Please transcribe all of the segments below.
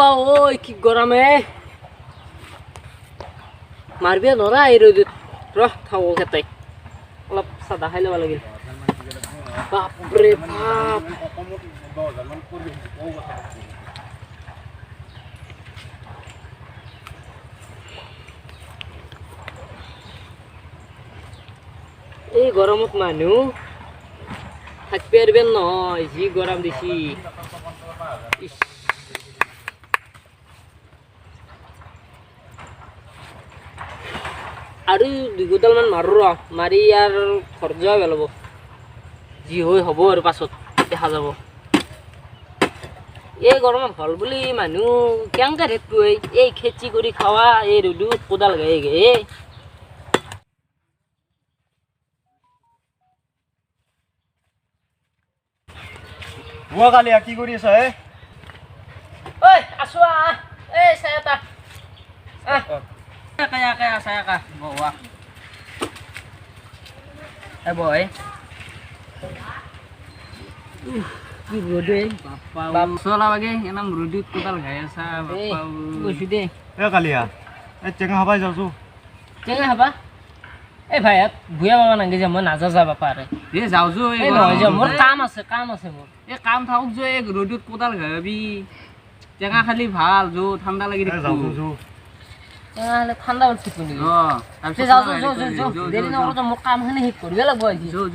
বাপ্পা ওই কি গরমে মারবিয়া নরা এই রোদ রহ থাও খেতে অলপ সাদা খাই লব লাগিল বাপরে বাপ এই গরমত মানুহ থাকবে পারবেন নহয় যি গরম দিছি আৰু দুগুদাল মান মাৰো ৰ মাৰি আর ঘর যাওয়া বেলাব যি হয় হব আর পাছত দেখা যাব এই গরমত হল বুলি মানুহ কেংকা রেতু এই খেতি কৰি খাওয়া এই ৰুদু কোদাল গায়ে গে বুয়া কালিয়া কি কৰি আছা হে ঐ আছো এই সায়াটা kaya saya kah bawa boy কি রোদে বাপ্পা সোলা বাগে এনাম রোদিত কোদাল গায়সা বাপ্পা বসু দে এ কালিয়া এ চেঙা হাবাই যাওছো চেঙা হাবা এ ভাই ভুয়া বাবা নাঙ্গে যে মই নাজা যাবা পারে এ যাওছো এ নহয় যে মোর কাম আছে মোর এ কাম থাকক যে এক রোদিত কোদাল গাবি চেঙা খালি ভাল যো ঠান্ডা লাগি যাওছো তাহলে ঠান্ডা হচ্ছে কোনি তারপরে যাও দেরি না করো তো মোর কাম হনে হি করবে লাগবো আজ জল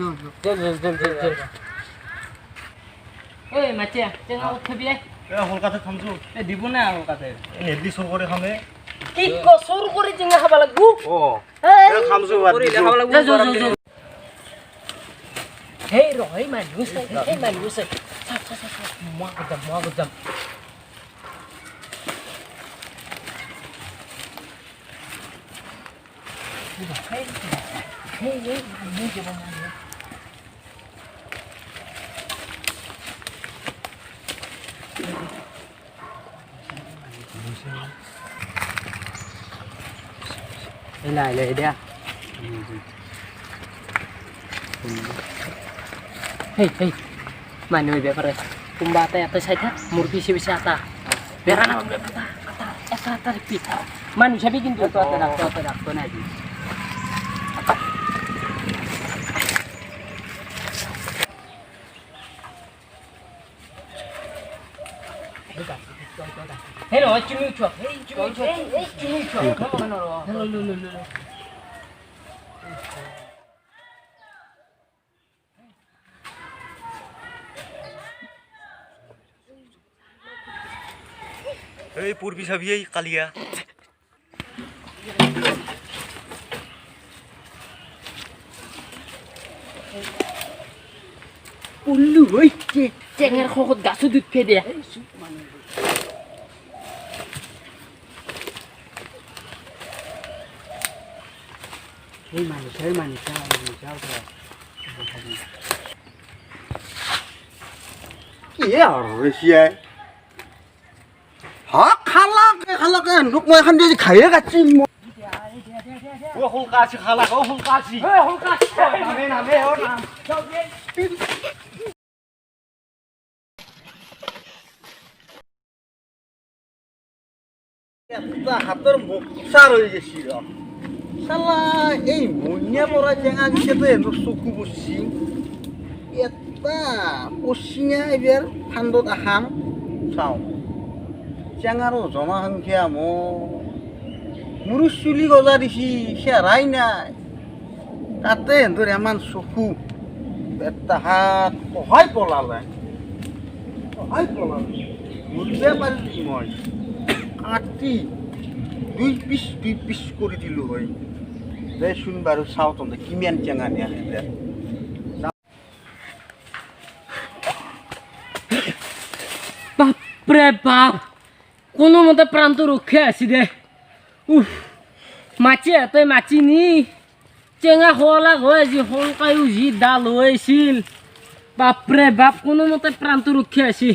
এই মাচিয়া চেঙ্গা উঠবি এ হলকাতে থামছো এ দিব না হলকাতে নেদি সর করে খামে কি কসুর করে চেঙ্গা খাবা লাগবো ও এ খামছো বাদ খাবা লাগবো জল হেই রই মানুষ এই মানুষ মাগদম Hey, lại đây Hey, mana ni biar kumbata atau saya murki si bisa ata biar anak berkata ata repeat manusia bikin tu atau nanti Hello, cumi cuak. Cumi cuak. Hello. এই পূর্বী সাবি এই কালিয়া Ulu, oi, cengar kokot gasu dut pede. Hei manusia. Iya, Rusia. Hah, kalak, nuk mau kan dia kaya kacim. Wah, hulkasi kalak, hulkasi. Hulkasi. Name, orang. Kita hatur besar aja sih. Salah, munya pora jangan kita yang suku pusing. Eta pusingnya biar handut aham, sao. Jangan lo joma hangkia mo. Murus suli goza disi siarai na. Kate endur yaman suku. Eta hat kohai polala. Murbe pari moi. Kati. দুই piece করে দিল ভাই রে শুনবার south on কিমিয়ান চেঙ্গা নিয়া বাপরে বাপ কোনো মতে প্রান্ত রক্ষে আছি দে মাছি এতই মাছি নি চেঙ্গা হলা হয় আজি হলকায়ু জি ডাল হয়েছিল বাপরে বাপ কোনো মতে প্রান্ত রক্ষে আছি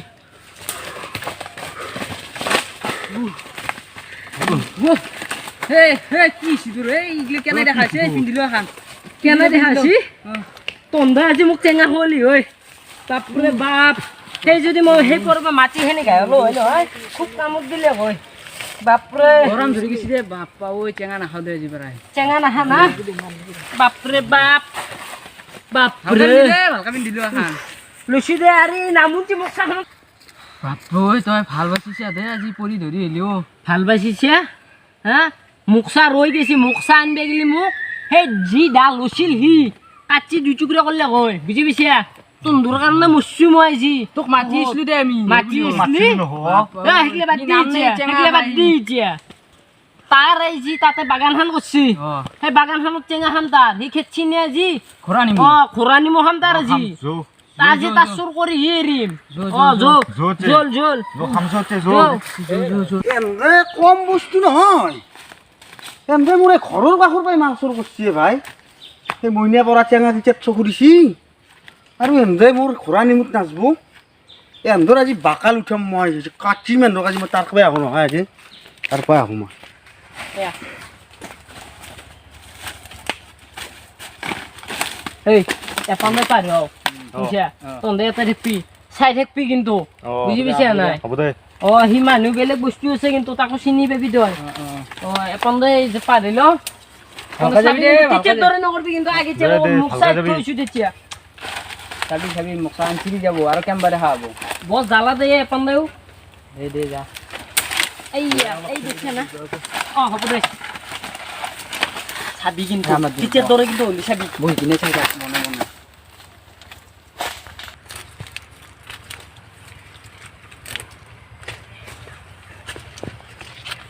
কি সিদুর এইগুলো কেন দেখাছে পিন্ধিলো খান কেন দেখাছি তন্দা আজি মোক চেঙা হলি ঐ বাপরে বাপ সেই যদি মই সেই পৰব মাটি হেনে গায়লো হয় নহয় খুব কামত দিলে হয় বাপৰে গৰম ধৰি গৈছে দে বাপ্পা ঐ টেঙা নাখাওঁ দে আজি পৰাই চেঙা নাহা না বাপৰে বাপ বাপৰে ভালকে দিলো এখন লুচি দে আৰে নামুতি মছাখন বাপ্পা ঐ তই ভাল বাচিছা দে আজি পৰি ধৰি আহিলেও ভাল পাইছিছে হা মুখচা ৰৈ গৈছে মুখচা আনবে গেলি মোক সেই যি ডাল লৈছিল সি কাটি দুই টুকুৰা কৰিলে হয় বুজি পাইছে তোৰ কাৰণে মৰছো মই যি তোক মাতি আছিলো দে আমি মাটি আসলি সেইগিলা বাদ দি সেইগিলা বাদ দি এতিয়া তাৰ এই যি তাতে বাগানখন কৰছি সেই বাগানখনত টেঙাখন তাৰ সি খেতছি নে যি ঘোৰা নিম ঘোৰা নিমখ খাম তাৰ আজি আজি তাৰ চুৰ কৰি হি এৰিম জল জল এনে কম বস্তু নহয় এনে মোৰ এই ঘৰৰ কাষৰ পৰাই মাছ চুৰ কৰিছে ভাই সেই মইনা পৰা টেঙা তেতিয়া চকু দিছি আৰু এনে মোৰ ঘোঁৰা নিমুত নাচবো এন্ধৰ আজি বাকাল উঠাম মই কাটি মেন্ধক আজি মই তাৰ পৰাই আহোঁ নহয় আজি তাৰ পৰাই আহোঁ মই এই এপামে পাৰি বুজিছা তহঁতে এটা থাকবি চাই থাকবি কিন্তু বুজি পাইছা নাই সি মানুহ বেলেগ বস্তু আছে কিন্তু তাকো চিনি পাবি তই এপামে পাৰি ল তেতিয়া দৰে নকৰবি কিন্তু আগে মুখ চাই থৈছো তেতিয়া চাবি চাবি মুখা চিৰি যাব আৰু কেম্বাৰে খাব বস জ্বালা দে এপামেও দে যা এই দেখছে না হ'ব দে চাবি কিন্তু তেতিয়া দৰে কিন্তু হলি চাবি বহি কিনে চাই থাক মনে মনে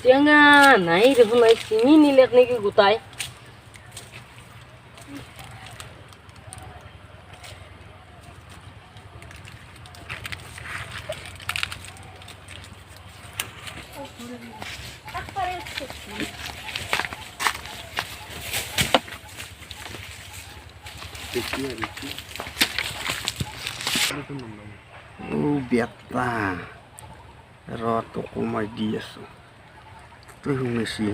টেঙা নাই দেখোন নাই চিঙি নিলে নেকি গোটাই বেটা ৰ তোকো মই দি আছোঁ তই শুনিছি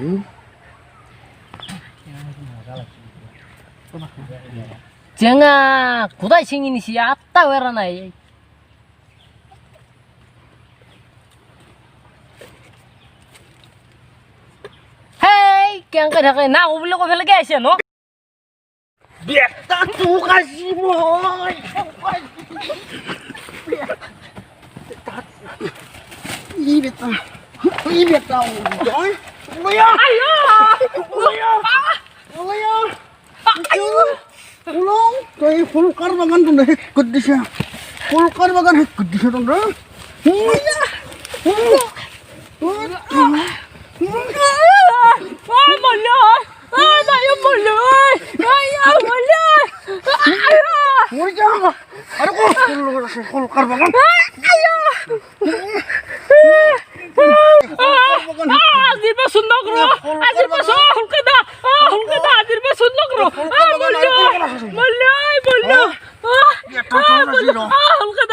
টেঙা গোটাই চিঙি নিছি আটটা এৰা নাই হেই কেনেকৈ থাকে না বুলি কৈ পেলাই আহিছে ন বেটা তোক আজি মই ই বেটা তই ফুলকাৰ বাগান তোৰ শেষ কৰি দিছা ফুলকাৰ বাগান শেষ কৰি দিছা ফুলকাৰ বাগান আজিৰ পৰা চুন নকৰো আজিৰ পৰা হুলকাদা আজিৰ পৰা চুন নকৰো হুলকাদা আজিৰ পৰা চুন নকৰো হুলকাদা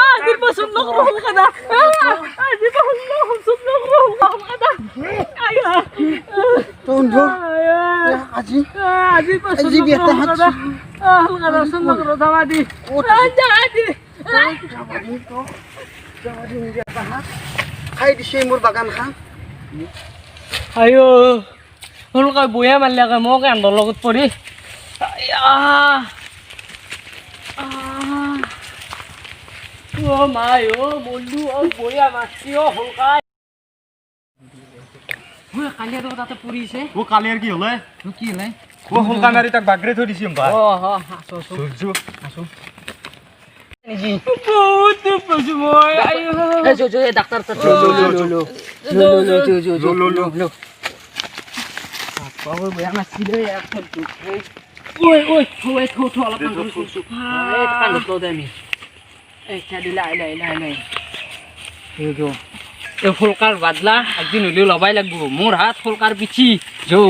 আজিৰ পৰা চুন নকৰো হুলকাদা আজিৰ পৰা চুন নকৰো হুলকাদা চুন নকৰো দামাদি খাই দিছে মোৰ বাগান খান আইও হুলকাই বয়া মাৰিলে মোক এন্দৰ লগত পৰি মাই বন্ধু বয়া মাছি হুলকাই কালি আৰু তাতে পৰিছে কালি আৰু কি হলে কি হলে সোনকাল মাৰি তাক বাগৰে থৈ দিছি ডাক্তাৰ বেয়া নাছিলে ফুলকাৰ বাদলা একদিন হ'লেও লবাই লাগব মোৰ হাত ফুলকাৰ পিঠি যৌ